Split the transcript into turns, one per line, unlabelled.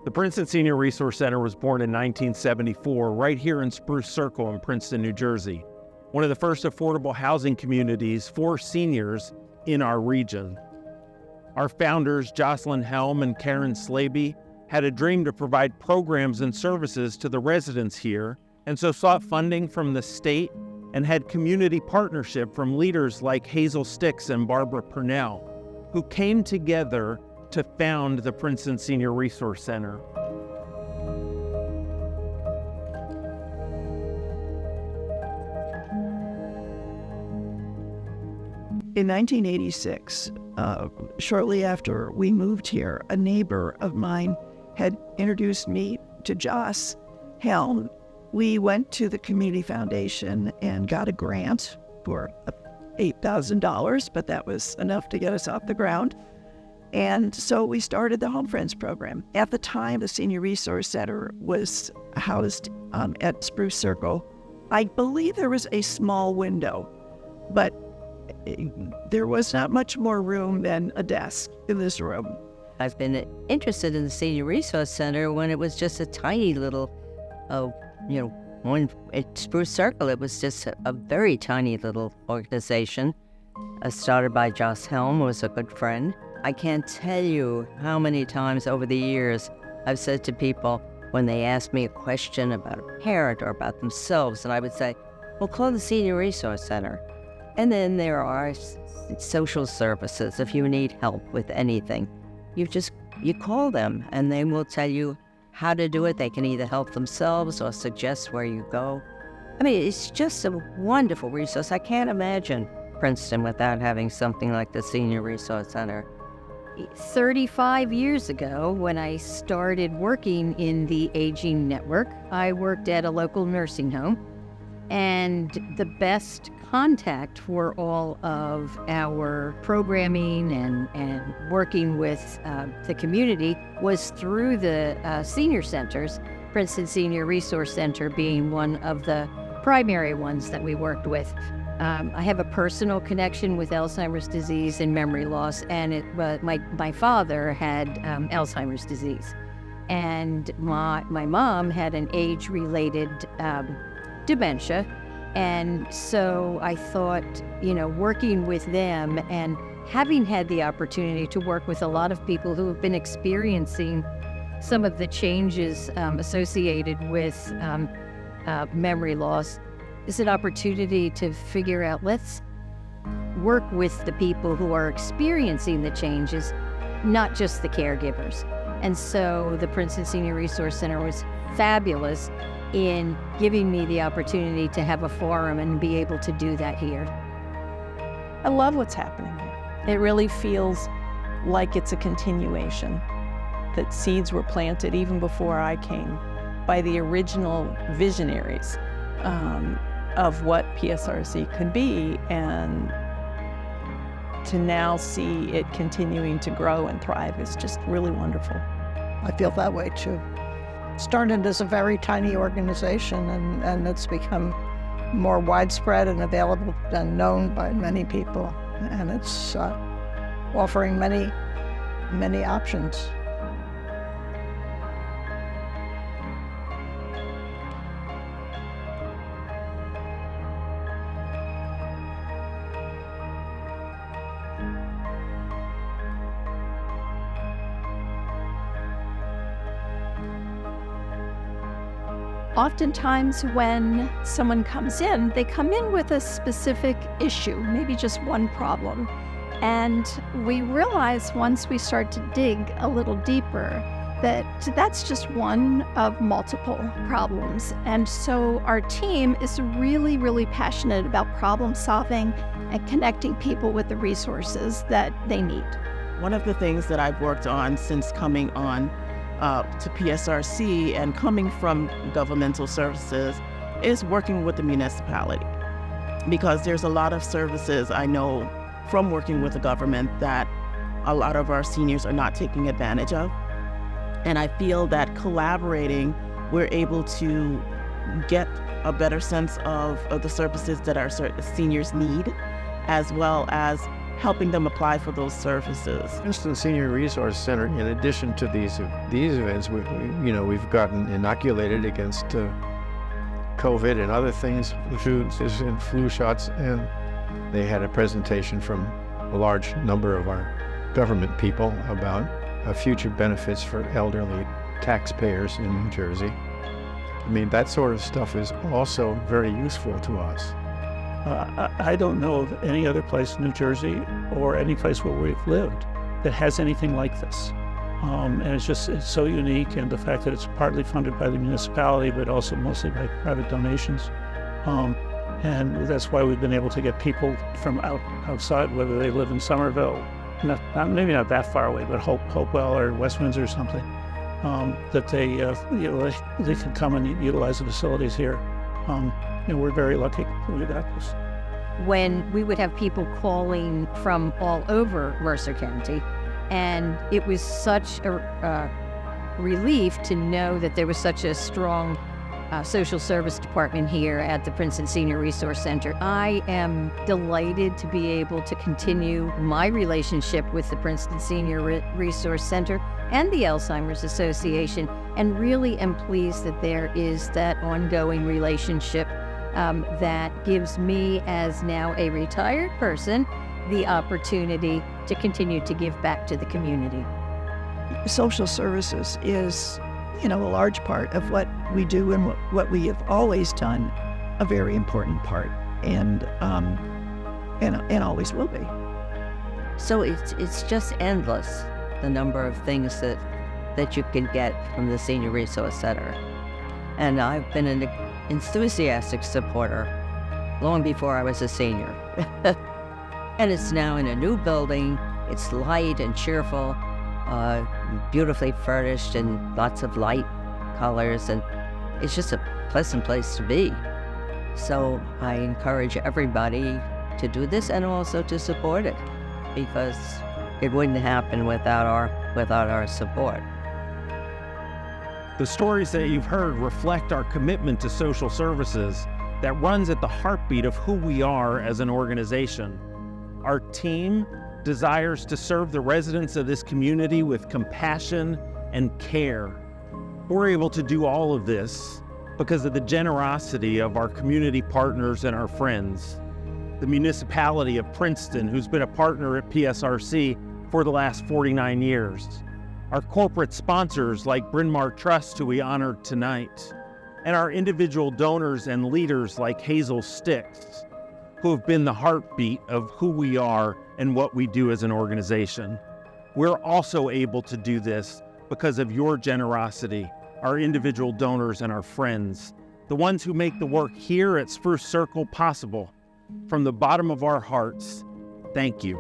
The Princeton Senior Resource Center was born in 1974 right here in Spruce Circle in Princeton, New Jersey, one of the first affordable housing communities for seniors in our region. Our founders, Jocelyn Helm and Karen Slaby, had a dream to provide programs and services to the residents here, and so sought funding from the state and had community partnership from leaders like Hazel Sticks and Barbara Purnell, who came together to found the Princeton Senior Resource Center.
In 1986, shortly after we moved here, a neighbor of mine had introduced me to Joss Helm. We went to the Community Foundation and got a grant for $8,000, but that was enough to get us off the ground. And so we started the Home Friends program. At the time, the Senior Resource Center was housed at Spruce Circle. I believe there was a small window, but there was not much more room than a desk in this room.
I've been interested in the Senior Resource Center when it was just a tiny little, at Spruce Circle, it was just a very tiny little organization. Started by Joss Helm, who was a good friend. I can't tell you how many times over the years I've said to people when they ask me a question about a parent or about themselves, and I would say, well, call the Senior Resource Center. And then there are social services. If you need help with anything, you call them and they will tell you how to do it. They can either help themselves or suggest where you go. I mean, it's just a wonderful resource. I can't imagine Princeton without having something like the Senior Resource Center.
35 years ago, when I started working in the aging network, I worked at a local nursing home, and the best contact for all of our programming and working with the community was through the senior centers, Princeton Senior Resource Center being one of the primary ones that we worked with. I have a personal connection with Alzheimer's disease and memory loss, and my father had Alzheimer's disease. And my mom had an age-related dementia. And so I thought, working with them and having had the opportunity to work with a lot of people who have been experiencing some of the changes associated with memory loss, is an opportunity to figure out, let's work with the people who are experiencing the changes, not just the caregivers. And so the Princeton Senior Resource Center was fabulous in giving me the opportunity to have a forum and be able to do that here.
I love what's happening here. It really feels like it's a continuation, that seeds were planted even before I came by the original visionaries of what PSRC could be, and to now see it continuing to grow and thrive is just really wonderful.
I feel that way too. Started as a very tiny organization, and it's become more widespread and available and known by many people, and it's offering many options.
Oftentimes when someone comes in, they come in with a specific issue, maybe just one problem. And we realize once we start to dig a little deeper that that's just one of multiple problems. And so our team is really, really passionate about problem solving and connecting people with the resources that they need.
One of the things that I've worked on since coming on to PSRC and coming from governmental services is working with the municipality, because there's a lot of services I know from working with the government that a lot of our seniors are not taking advantage of. And I feel that collaborating, we're able to get a better sense of the services that our seniors need, as well as helping them apply for those services.
Princeton Senior Resource Center, in addition to these events, we've gotten inoculated against COVID and other things, flu shots, and they had a presentation from a large number of our government people about future benefits for elderly taxpayers in New Jersey. I mean, that sort of stuff is also very useful to us.
I don't know of any other place in New Jersey or any place where we've lived that has anything like this. And it's so unique, and the fact that it's partly funded by the municipality, but also mostly by private donations. And that's why we've been able to get people from outside, whether they live in Somerville, maybe not that far away, but Hopewell or West Windsor or something, that they can come and utilize the facilities here. We're very lucky that we got this.
When we would have people calling from all over Mercer County, and it was such a relief to know that there was such a strong social service department here at the Princeton Senior Resource Center. I am delighted to be able to continue my relationship with the Princeton Senior Resource Center and the Alzheimer's Association, and really am pleased that there is that ongoing relationship that gives me, as now a retired person, the opportunity to continue to give back to the community.
Social services is, a large part of what we do and what we have always done, a very important part, and always will be.
So it's just endless, the number of things that you can get from the Senior Resource Center. And I've been an enthusiastic supporter long before I was a senior. And it's now in a new building. It's light and cheerful, beautifully furnished and lots of light colors, and it's just a pleasant place to be. So I encourage everybody to do this and also to support it, because it wouldn't happen without our support.
The stories that you've heard reflect our commitment to social services that runs at the heartbeat of who we are as an organization. Our team desires to serve the residents of this community with compassion and care. We're able to do all of this because of the generosity of our community partners and our friends. The municipality of Princeton, who's been a partner at PSRC for the last 49 years. Our corporate sponsors like Bryn Mawr Trust, who we honored tonight. And our individual donors and leaders like Hazel Sticks, who have been the heartbeat of who we are and what we do as an organization. We're also able to do this because of your generosity, our individual donors and our friends, the ones who make the work here at Spruce Circle possible. From the bottom of our hearts, thank you.